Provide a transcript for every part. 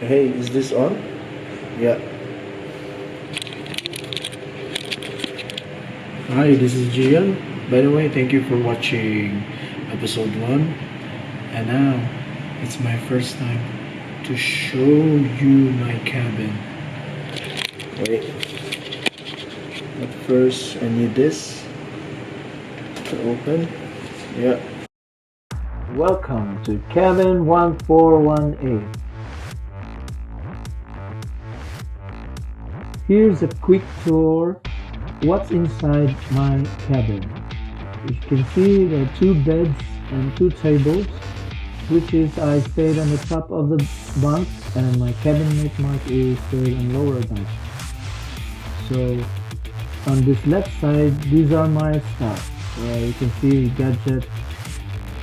Hey, is this on? Yeah. Hi, this is Gian. By the way, thank you for watching episode 1. And now, it's my first time to show you my cabin. Wait, but first I need this to open. Yeah. Welcome to cabin 1418. Here's a quick tour what's inside my cabin. You can see there are 2 beds and 2 tables, which is I stayed on the top of the bunk and my cabin mate Mark is stayed on lower bunk. So on this left side, these are my stuff. You can see gadgets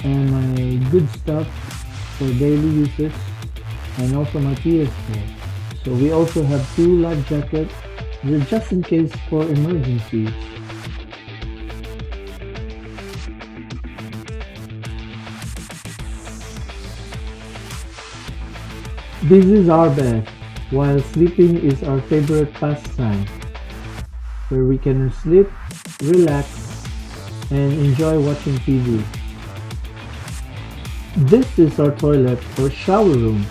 and my good stuff for daily usage and also my PS4. So we also have 2 life jackets just in case for emergencies. This is our bed, while sleeping is our favorite pastime, where we can sleep, relax, and enjoy watching TV. This is our toilet or shower room.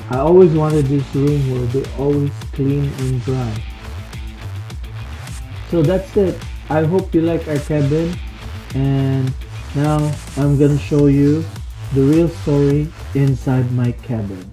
I always wanted this room will be always clean and dry. So that's it. I hope you like our cabin, and now I'm gonna show you the real story inside my cabin.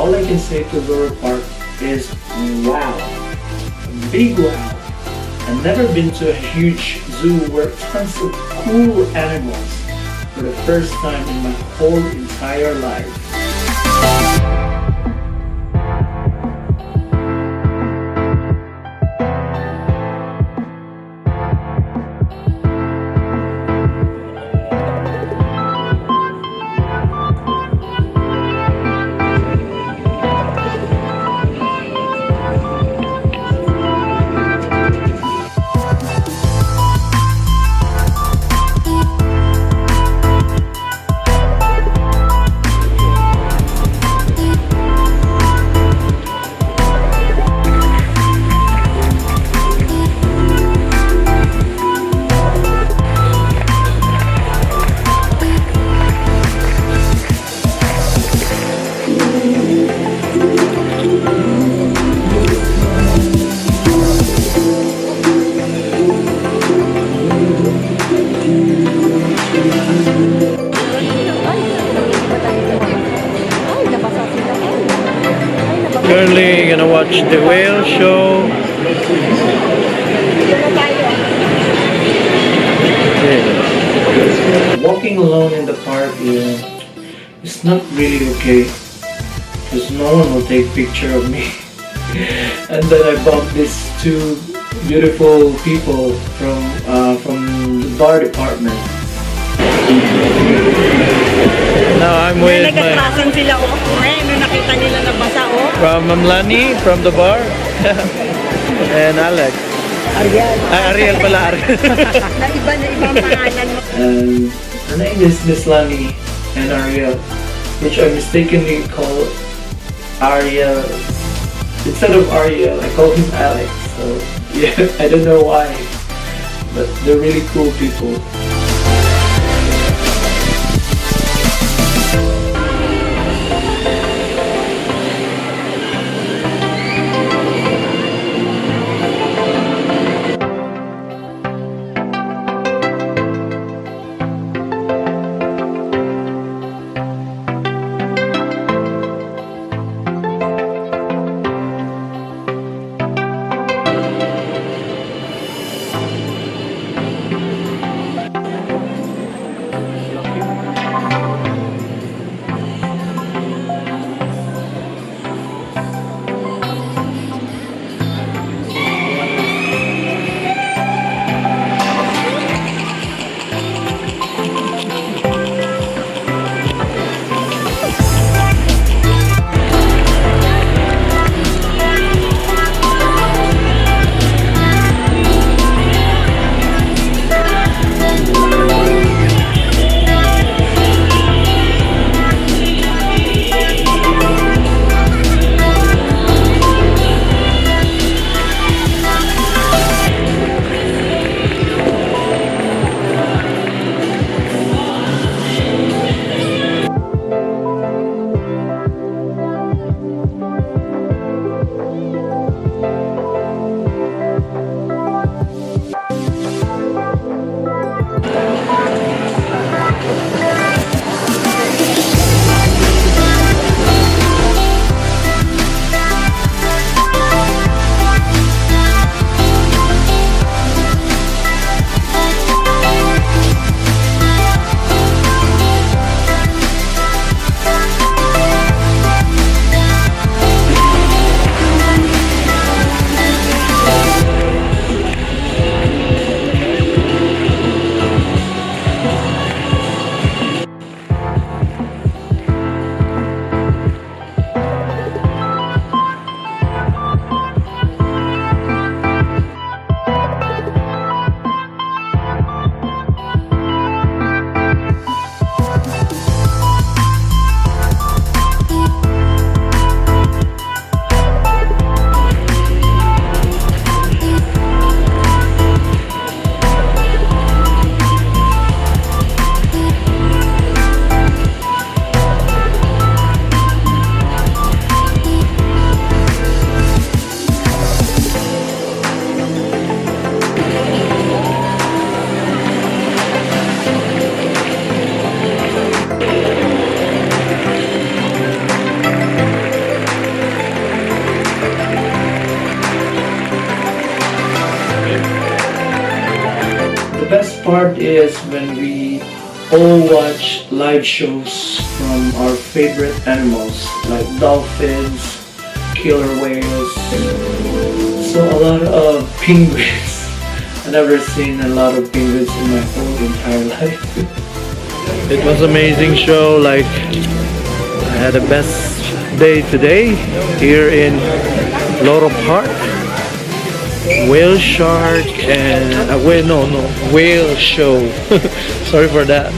all I can say to Loro Park is wow. Big wow. I've never been to a huge zoo where tons of cool animals for the first time in my whole entire life. Currently gonna watch the whale show. Walking alone in the park is not really okay because no one will take picture of me. And then I bumped these two beautiful people from the bar department. Now I'm with my Nagkatrasan sila nung nakita nila na basa from Mamlani from the bar and Alex. Ariel. Ariel pala Ariel. Na iba ang pangalan mo. And her name is Miss Lani and Ariel, which I mistakenly call Ariel. Instead of Ariel, I call him Alex. So yeah, I don't know why, but they're really cool people. part is when we all watch live shows from our favorite animals like dolphins, killer whales, so a lot of penguins. I've never seen a lot of penguins in my whole entire life. It was amazing show, like I had the best day today here in Loro Park. Whale shark and whale show. Sorry for that.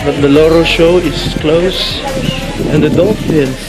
But the Loro show is close, and the dolphins.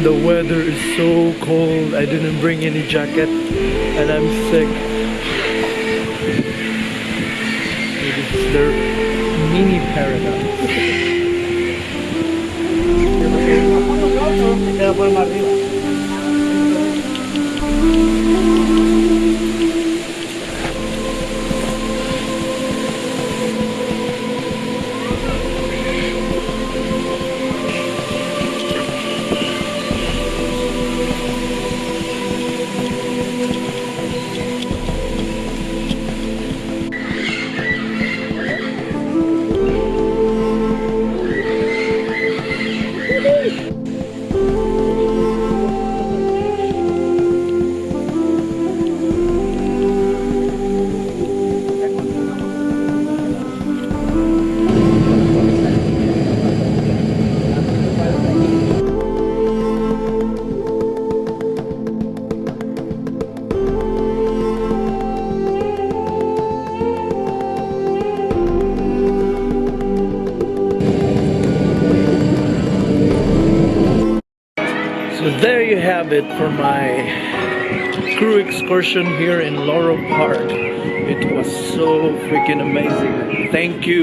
The weather is so cold. I didn't bring any jacket and I'm sick. This is their mini paradise. So there you have it for my crew excursion here in Loro Park. It was so freaking amazing. Thank you.